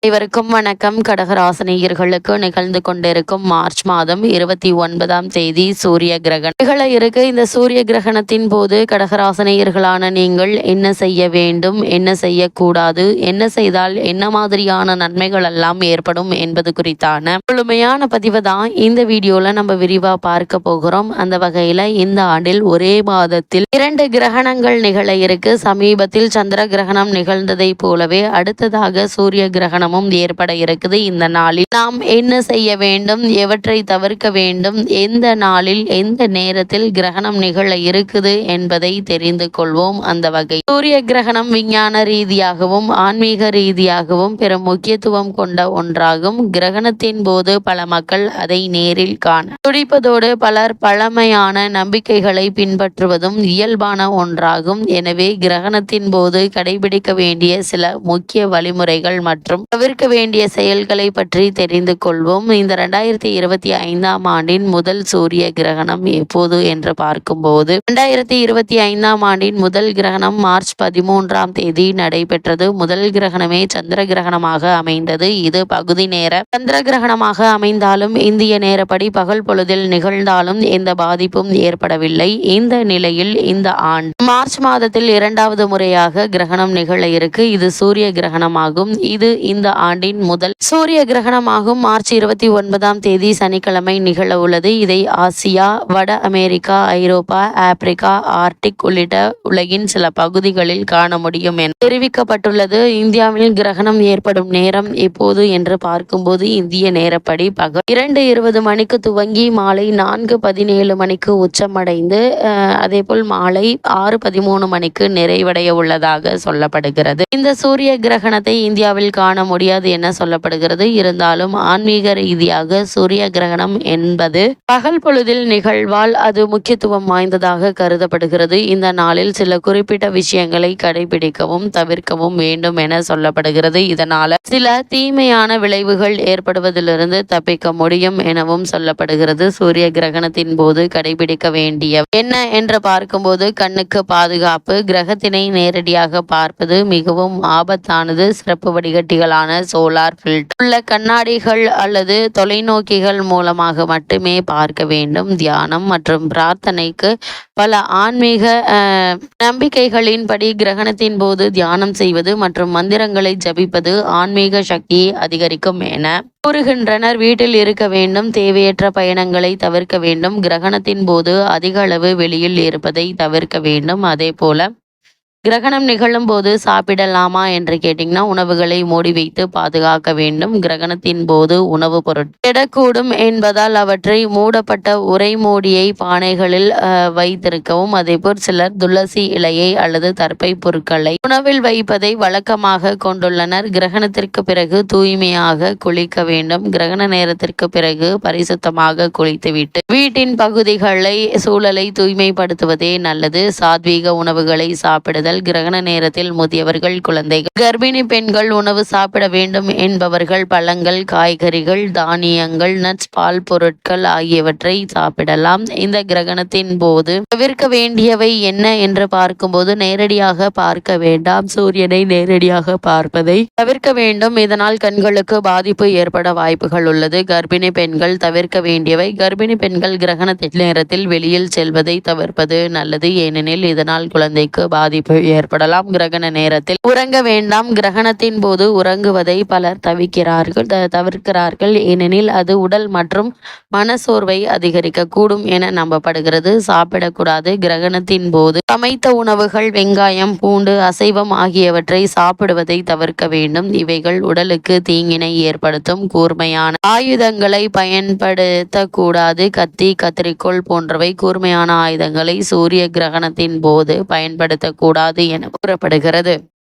அனைவருக்கும் வணக்கம். கடகராசினியர்களுக்கு நிகழ்ந்து கொண்டிருக்கும் மார்ச் மாதம் 29ஆம் தேதி சூரிய கிரகணம் நிகழ இருக்கு. இந்த சூரிய கிரகணத்தின் போது கடகராசினியர்களான நீங்கள் என்ன செய்ய வேண்டும், என்ன செய்யக்கூடாது, என்ன செய்தால் என்ன மாதிரியான நன்மைகள் எல்லாம் ஏற்படும் என்பது குறித்தான முழுமையான பதிவு தான் இந்த வீடியோல நம்ம விரிவா பார்க்க போகிறோம். அந்த வகையில இந்த ஆண்டில் ஒரே மாதத்தில் 2 கிரகணங்கள் நிகழ இருக்கு. சமீபத்தில் சந்திர கிரகணம் நிகழ்ந்ததை போலவே அடுத்ததாக சூரிய கிரகணம் ஏற்பட இருக்குது. இந்த நாளில் நாம் என்ன செய்ய வேண்டும், எவற்றை தவிர்க்க வேண்டும், எந்த நாளில் எந்த நேரத்தில் கிரகணம் நிகழ இருக்குது என்பதை தெரிந்து கொள்வோம். அந்த வகை சூரிய கிரகணம் விஞ்ஞான ரீதியாகவும் ஆன்மீக ரீதியாகவும் பெரும் முக்கியத்துவம் கொண்ட ஒன்றாகும். கிரகணத்தின் போது பல மக்கள் அதை நேரில் காண துடிப்பதோடு பலர் பழமையான நம்பிக்கைகளை பின்பற்றுவதும் இயல்பான ஒன்றாகும். எனவே கிரகணத்தின் போது கடைபிடிக்க வேண்டிய சில முக்கிய வழிமுறைகள் மற்றும் தவிர்க்க வேண்டிய செயல்களை பற்றி தெரிந்து கொள்வோம். இந்த 2025ஆம் ஆண்டின் முதல் சூரிய கிரகணம் எப்போது என்று பார்க்கும்போது 2025ஆம் ஆண்டின் முதல் கிரகணம் மார்ச் 13ஆம் தேதி நடைபெற்றது. முதல் கிரகணமே சந்திர கிரகணமாக அமைந்தது. இது பகுதி நேர சந்திர கிரகணமாக அமைந்தாலும் இந்திய நேரப்படி பகல் பொழுதில் நிகழ்ந்தாலும் எந்த பாதிப்பும் ஏற்படவில்லை. இந்த நிலையில் இந்த ஆண்டு மார்ச் மாதத்தில் 2வது முறையாக கிரகணம் நிகழ இருக்கு. இது சூரிய கிரகணமாகும். இது இந்த ஆண்டின் முதல் சூரிய கிரகணமாகும். மார்ச் 29ஆம் தேதி சனிக்கிழமை நிகழ உள்ளது. இதை ஆசியா, வட அமெரிக்கா, ஐரோப்பா, ஆப்பிரிக்கா, ஆர்டிக் உள்ளிட்ட உலகின் சில பகுதிகளில் காண முடியும் என தெரிவிக்கப்பட்டுள்ளது. இந்தியாவில் கிரகணம் ஏற்படும் நேரம் எப்போது என்று பார்க்கும்போது இந்திய நேரப்படி பகல் 2:20 மணிக்கு துவங்கி மாலை 4:17 மணிக்கு உச்சமடைந்து அதேபோல் மாலை 6:13 மணிக்கு நிறைவடைய உள்ளதாக சொல்லப்படுகிறது. இந்த சூரிய கிரகணத்தை இந்தியாவில் காண முடியாது என சொல்லப்படுகிறது. இருந்தாலும் ஆன்மீக ரீதியாக சூரிய கிரகணம் என்பது பகல் பொழுதில் நிகழ்வால் அது முக்கியத்துவம் வாய்ந்ததாக கருதப்படுகிறது. இந்த நாளில் சில குறிப்பிட்ட விஷயங்களை கடைபிடிக்கவும் தவிர்க்கவும் வேண்டும் என சொல்லப்படுகிறது. இதனால சில தீமையான விளைவுகள் ஏற்படுவதிலிருந்து தப்பிக்க முடியும் எனவும் சொல்லப்படுகிறது. சூரிய கிரகணத்தின் போது கடைபிடிக்க வேண்டிய என்ன என்று பார்க்கும்போது கண்ணுக்கு பாதுகாப்பு. கிரகத்தினை நேரடியாக பார்ப்பது மிகவும் ஆபத்தானது. சிறப்பு வடிகட்டிகளான சோலார் ஃபில்டர் உள்ள கண்ணாடிகள் அல்லது தொலைநோக்கிகள் மூலமாக மட்டுமே பார்க்க வேண்டும். தியானம் மற்றும் பிரார்த்தனைக்கு பல ஆன்மீக நம்பிக்கைகளின்படி கிரகணத்தின் போது தியானம் செய்வது மற்றும் மந்திரங்களை ஜபிப்பது ஆன்மீக சக்தியை அதிகரிக்கும் என கூறுகின்றனர். வீட்டில் இருக்க வேண்டும். தேவையற்ற பயணங்களை தவிர்க்க வேண்டும். கிரகணத்தின் போது அதிக அளவு வெளியில் இருப்பதை தவிர்க்க வேண்டும். அதே போல கிரகணம் நிகழும் போது சாப்பிடலாமா என்று கேட்டீங்கன்னா உணவுகளை மூடி வைத்து பாதுகாக்க வேண்டும். கிரகணத்தின் போது உணவு பொருட்கள் கெடக்கூடும் என்பதால் அவற்றை மூடப்பட்ட உரை மூடியை பானைகளில் வைத்திருக்கவும். அதேபோல் சிலர் துளசி இலையை அல்லது தர்பை பொருட்களை உணவில் வைப்பதை வழக்கமாக கொண்டுள்ளனர். கிரகணத்திற்கு பிறகு தூய்மையாக குளிக்க வேண்டும். கிரகண நேரத்திற்கு பிறகு பரிசுத்தமாக குளித்துவிட்டு வீட்டின் பகுதிகளை சூழலை தூய்மைப்படுத்துவதே நல்லது. சாத்வீக உணவுகளை சாப்பிடுதல். கிரகண நேரத்தில் முதியவர்கள், குழந்தைகள், கர்ப்பிணி பெண்கள் உணவு சாப்பிட வேண்டும் என்பவர்கள் பழங்கள், காய்கறிகள், தானியங்கள், நட்ஸ், பால் பொருட்கள் ஆகியவற்றை சாப்பிடலாம். இந்த கிரகணத்தின் போது தவிர்க்க வேண்டியவை என்ன என்று பார்க்கும்போது நேரடியாக பார்க்க வேண்டாம். சூரியனை நேரடியாக பார்ப்பதை தவிர்க்க வேண்டும். இதனால் கண்களுக்கு பாதிப்பு ஏற்பட வாய்ப்புகள் உள்ளது. கர்ப்பிணி பெண்கள் தவிர்க்க வேண்டியவை. கர்ப்பிணி பெண்கள் கிரகணத்தின் நேரத்தில் வெளியில் செல்வதை தவிர்ப்பது நல்லது. ஏனெனில் இதனால் குழந்தைக்கு பாதிப்பு ஏற்படலாம். கிரகண நேரத்தில் உறங்க வேண்டாம். கிரகணத்தின் போது உறங்குவதை பலர் தவிர்க்கிறார்கள். ஏனெனில் அது உடல் மற்றும் மனசோர்வை அதிகரிக்க கூடும் என நம்பப்படுகிறது. சாப்பிடக்கூடாது. கிரகணத்தின் போது சமைத்த உணவுகள், வெங்காயம், பூண்டு, அசைவம் ஆகியவற்றை சாப்பிடுவதை தவிர்க்க வேண்டும். இவைகள் உடலுக்கு தீங்கினை ஏற்படுத்தும். கூர்மையான ஆயுதங்களை பயன்படுத்தக்கூடாது. கத்தி, கத்திரிக்கோள் போன்றவை கூர்மையான ஆயுதங்களை சூரிய கிரகணத்தின் போது பயன்படுத்தக்கூடாது என கூறப்படுகிறது.